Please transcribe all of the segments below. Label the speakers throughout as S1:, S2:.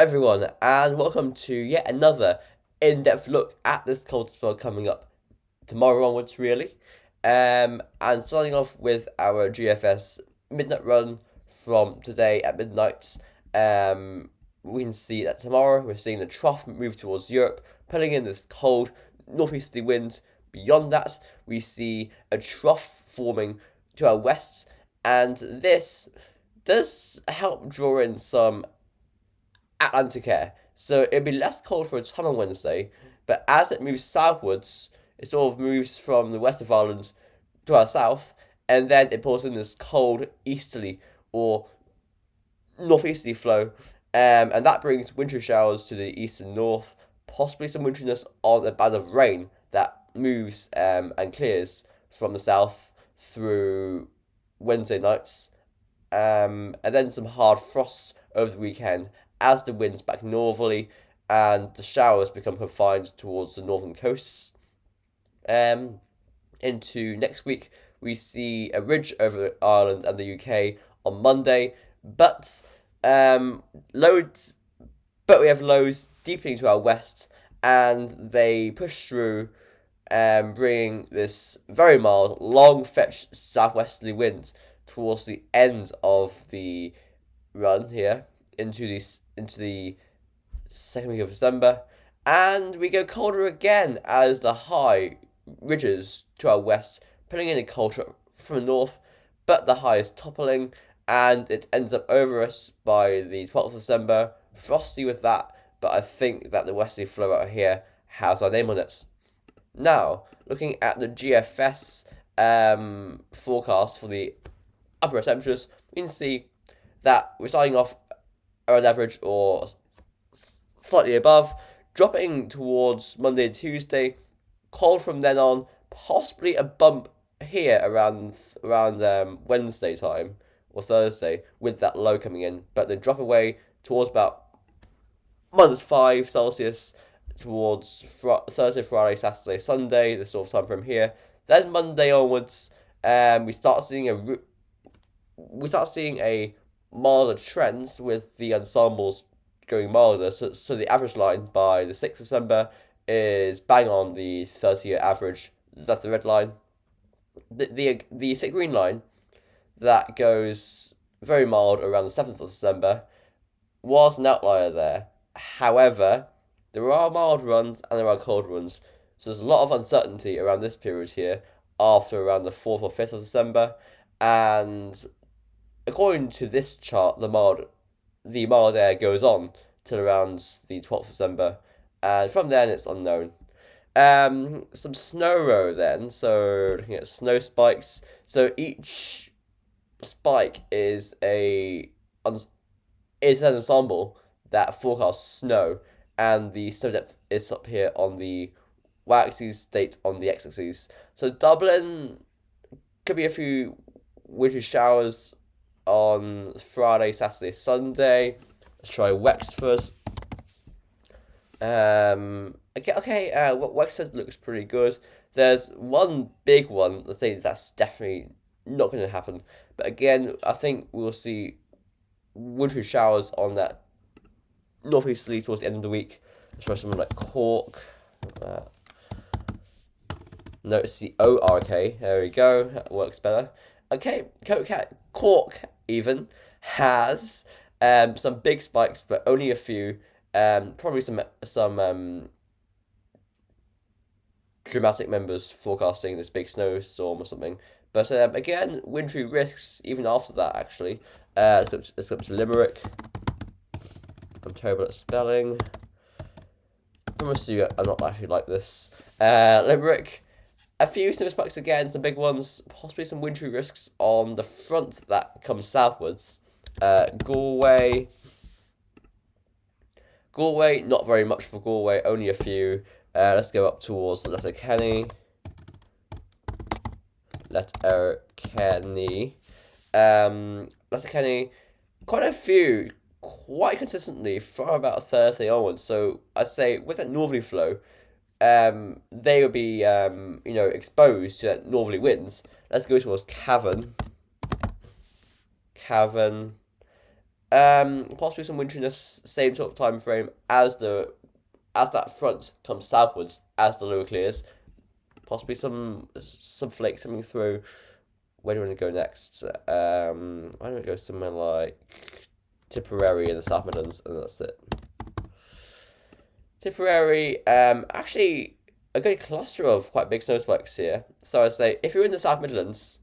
S1: everyone, and welcome to yet another in-depth look at this cold spell coming up tomorrow onwards, really. And starting off with our GFS midnight run from today at midnight. We can see that tomorrow we're seeing the trough move towards Europe, pulling in this cold northeasterly wind. Beyond that, we see a trough forming to our west, and this does help draw in some Atlantic air. So it'll be less cold for a time on Wednesday, but as it moves southwards, it sort of moves from the west of Ireland to our south, and then it pulls in this cold easterly or northeasterly flow, and that brings wintry showers to the east and north, possibly some wintriness on a band of rain that moves and clears from the south through Wednesday nights, and then some hard frosts over the weekend as the winds back northerly and the showers become confined towards the northern coasts. Into next week, we see a ridge over Ireland and the UK on Monday, but we have lows deepening to our west, and they push through, bringing this very mild, long-fetched southwesterly wind towards the end of the run here into the second week of December, and we go colder again as the high ridges to our west, pulling in a cold from the north, but the high is toppling, and it ends up over us by the 12th of December. Frosty with that, but I think that the westerly flow out here has our name on it. Now, looking at the GFS forecast for the upper temperatures, we can see that we're starting off around average or slightly above, dropping towards Monday and Tuesday, cold from then on, possibly a bump here around Wednesday time or Thursday with that low coming in, but then drop away towards about -5 Celsius towards Thursday, Friday, Saturday, Sunday, this sort of time from here. Then Monday onwards, we start seeing a milder trends with the ensembles going milder. So the average line by the 6th of December is bang on the 30-year average. That's the red line. The thick green line that goes very mild around the 7th of December was an outlier there. However, there are mild runs and there are cold runs. So there's a lot of uncertainty around this period here after around the 4th or 5th of December. And according to this chart, the mild air goes on till around the 12th of December, and from then it's unknown. Some snow row then, so looking at snow spikes. So each spike is an ensemble that forecasts snow, and the snow depth is up here on the y-axis, date on the x-axis. So Dublin could be a few wintry showers on Friday, Saturday, Sunday. Let's try Wexford. Wexford looks pretty good. There's one big one, let's say that's definitely not going to happen. But again, I think we'll see wintry showers on that northeasterly towards the end of the week. Let's try something like Cork. No, it's the O-R-K. There we go. That works better. Okay, Cork even has some big spikes, but only a few. Probably some dramatic members forecasting this big snowstorm or something. But again, wintry risks even after that. Actually, let's go to Limerick. I'm terrible at spelling. I promise you, I'm not actually like this. Limerick. A few snow spikes again, some big ones, possibly some wintry risks on the front that comes southwards. Galway, not very much for Galway, only a few. Let's go up towards Letterkenny. Letterkenny, quite a few, quite consistently from about Thursday onwards. So I'd say with that northerly flow, they would be, exposed to that northerly winds. Let's go towards Cavan. Possibly some winteriness, same sort of time frame as that front comes southwards as the lower clears. Possibly some flakes coming through. Where do you want to go next? Why don't we go somewhere like Tipperary in the South Midlands, and that's it. Tipperary, actually a good cluster of quite big snow spikes here. So I'd say if you're in the South Midlands,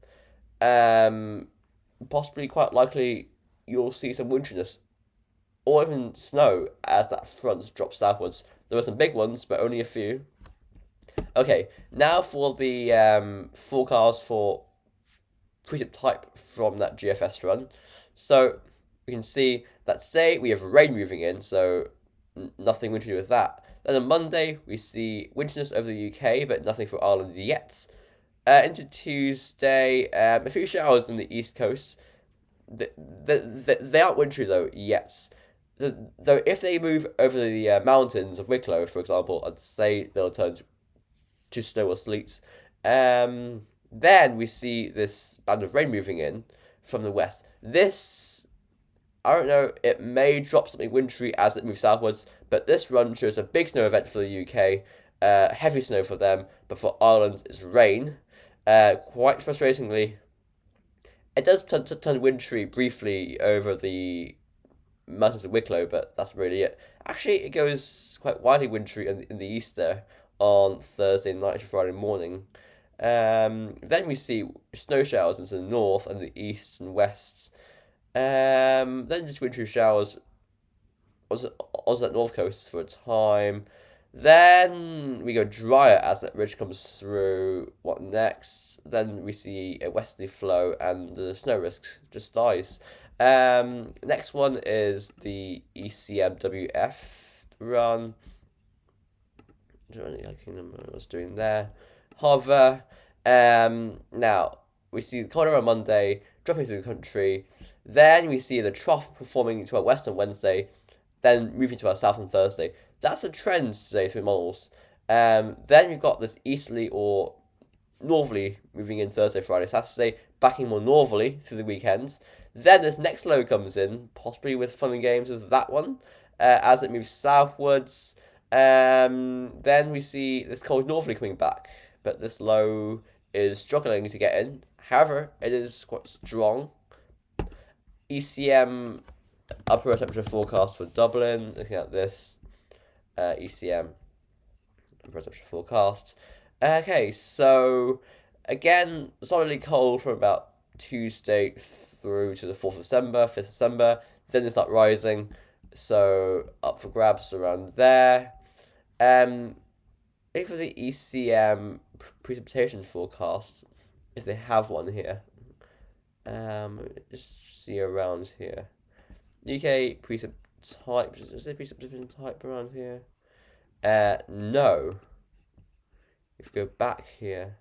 S1: possibly quite likely you'll see some winteriness or even snow as that front drops southwards. There are some big ones, but only a few. Okay, now for the forecast for precip type from that GFS run. So we can see that today we have rain moving in, so nothing wintry with that. Then on Monday we see winteriness over the UK, but nothing for Ireland yet. Into Tuesday, a few showers in the east coast. They aren't wintry though yet. Though if they move over the mountains of Wicklow, for example, I'd say they'll turn to snow or sleet. Then we see this band of rain moving in from the west. This, I don't know, it may drop something wintry as it moves southwards, but this run shows a big snow event for the UK, heavy snow for them, but for Ireland it's rain. Quite frustratingly, it does turn wintry briefly over the mountains of Wicklow, but that's really it. Actually, it goes quite widely wintry in the east there on Thursday night to Friday morning. Then we see snow showers into the north and the east and west. Then just wintry showers on that north coast for a time. Then we go drier as that ridge comes through. What next? Then we see a westerly flow and the snow risk just dies. Next one is the ECMWF run. I can't remember what I was doing there. Hover. Now we see the colder on Monday dropping through the country. Then we see the trough performing to our west on Wednesday, then moving to our south on Thursday. That's a trend today through models. Then we've got this easterly or northerly moving in Thursday, Friday, Saturday, backing more northerly through the weekends. Then this next low comes in, possibly with fun and games with that one, as it moves southwards. Then we see this cold northerly coming back, but this low is struggling to get in. However, it is quite strong. ECM upper temperature forecast for Dublin. Looking at this, ECM upper temperature forecast. Okay, so again, solidly cold from about Tuesday through to the 4th of December, 5th of December. Then they start rising, so up for grabs around there. For the ECM precipitation forecast, if they have one here, just see around here. UK precip type, is there precipitation type around here? No. If we go back here,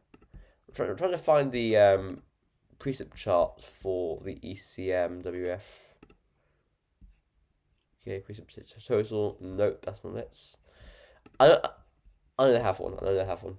S1: I'm trying to find the precip chart for the ECMWF. Okay, precipitation total. Nope, that's not it. I don't have one.